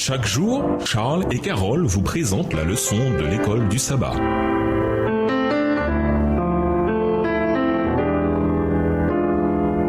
Chaque jour, Charles et Carole vous présentent la leçon de l'école du sabbat.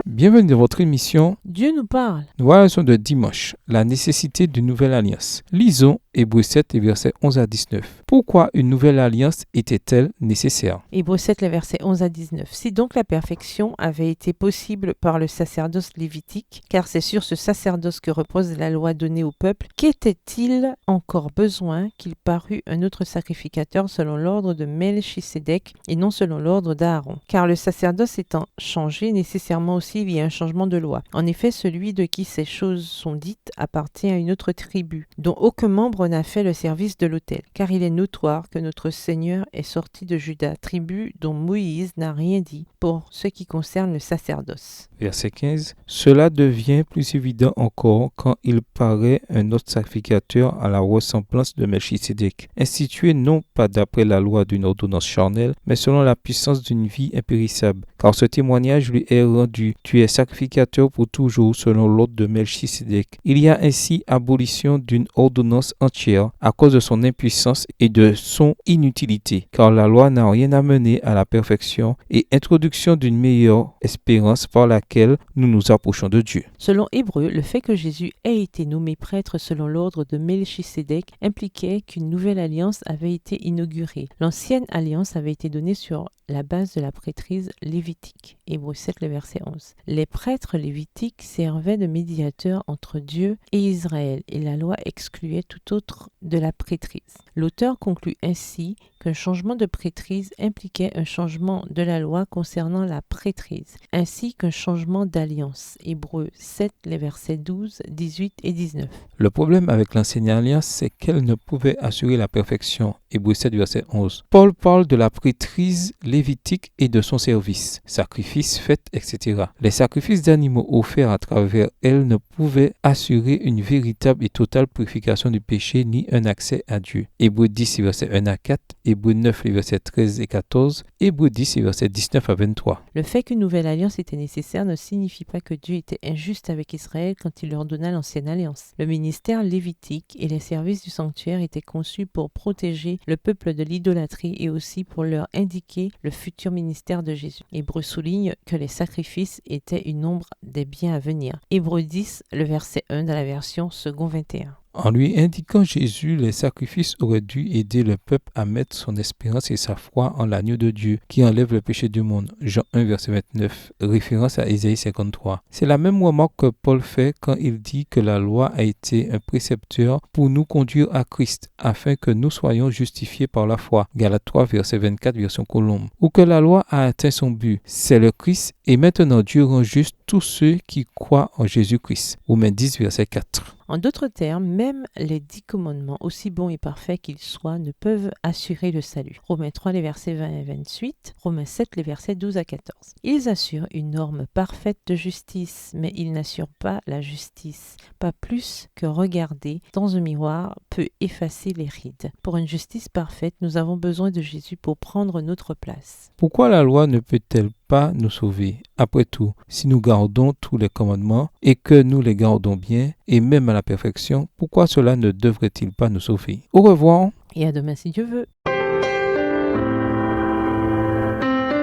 Bienvenue dans votre émission Dieu nous parle. Nous voilà la leçon de dimanche, la nécessité d'une nouvelle alliance. Lisons Hébreux 7, les versets 11 à 19. Pourquoi une nouvelle alliance était-elle nécessaire? Hébreux 7, les versets 11 à 19. Si donc la perfection avait été possible par le sacerdoce lévitique, car c'est sur ce sacerdoce que repose la loi donnée au peuple, qu'était-il encore besoin qu'il parût un autre sacrificateur selon l'ordre de Melchisédek et non selon l'ordre d'Aaron? Car le sacerdoce étant changé, nécessairement aussi il y a un changement de loi. En effet, celui de qui ces choses sont dites appartient à une autre tribu, dont aucun membre n'a fait le service de l'autel. Car il est notoire que notre Seigneur est sorti de Juda, tribu dont Moïse n'a rien dit pour ce qui concerne le sacerdoce. Verset 15. Cela devient plus évident encore quand il paraît un autre sacrificateur à la ressemblance de Melchisédek, institué non pas d'après la loi d'une ordonnance charnelle, mais selon la puissance d'une vie impérissable. Car ce témoignage lui est rendu. Tu es sacrificateur pour toujours selon l'ordre de Melchisédek. Il y a ainsi abolition d'une ordonnance entière à cause de son impuissance et de son inutilité, car la loi n'a rien amené à la perfection et introduction d'une meilleure espérance par laquelle nous nous approchons de Dieu. Selon Hébreux, le fait que Jésus ait été nommé prêtre selon l'ordre de Melchisédek impliquait qu'une nouvelle alliance avait été inaugurée. L'ancienne alliance avait été donnée sur la base de la prêtrise lévitique. Hébreux 7, le verset 11. Les prêtres lévitiques servaient de médiateurs entre Dieu et Israël et la loi excluait tout autre de la prêtrise. L'auteur conclut ainsi qu'un changement de prêtrise impliquait un changement de la loi concernant la prêtrise, ainsi qu'un changement d'alliance. Hébreux 7, les versets 12, 18 et 19. Le problème avec l'ancienne alliance, c'est qu'elle ne pouvait assurer la perfection. Hébreux 7, verset 11. Paul parle de la prêtrise lévitique et de son service, sacrifices, fêtes, etc. Les sacrifices d'animaux offerts à travers elle ne pouvaient assurer une véritable et totale purification du péché ni un accès à Dieu. Hébreux 10, versets 1 à 4, Hébreux 9, les versets 13 et 14, Hébreux 10, versets 19 à 23. Le fait qu'une nouvelle alliance était nécessaire ne signifie pas que Dieu était injuste avec Israël quand il leur donna l'ancienne alliance. Le ministère lévitique et les services du sanctuaire étaient conçus pour protéger le peuple de l'idolâtrie et aussi pour leur indiquer le futur ministère de Jésus. Hébreux souligne que les sacrifices étaient une ombre des biens à venir. Hébreux 10, le verset 1 dans la version second 21. En lui indiquant Jésus, les sacrifices auraient dû aider le peuple à mettre son espérance et sa foi en l'agneau de Dieu qui enlève le péché du monde. Jean 1, verset 29, référence à Ésaïe 53. C'est la même remarque que Paul fait quand il dit que la loi a été un précepteur pour nous conduire à Christ, afin que nous soyons justifiés par la foi. Galates 3, verset 24, version Colombe. Ou que la loi a atteint son but, c'est le Christ, et maintenant Dieu rend juste tous ceux qui croient en Jésus-Christ. Romains 10, verset 4. En d'autres termes, même les 10 commandements, aussi bons et parfaits qu'ils soient, ne peuvent assurer le salut. Romains 3, les versets 20 et 28, Romains 7, les versets 12 à 14. Ils assurent une norme parfaite de justice, mais ils n'assurent pas la justice. Pas plus que regarder dans un miroir peut effacer les rides. Pour une justice parfaite, nous avons besoin de Jésus pour prendre notre place. Pourquoi la loi ne peut-elle pas nous sauver? Après tout, si nous gardons tous les commandements et que nous les gardons bien et même à la perfection, pourquoi cela ne devrait-il pas nous sauver? Au revoir. Et à demain si Dieu veut.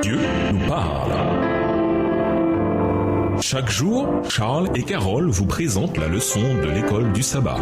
Dieu nous parle. Chaque jour, Charles et Carole vous présentent la leçon de l'école du sabbat.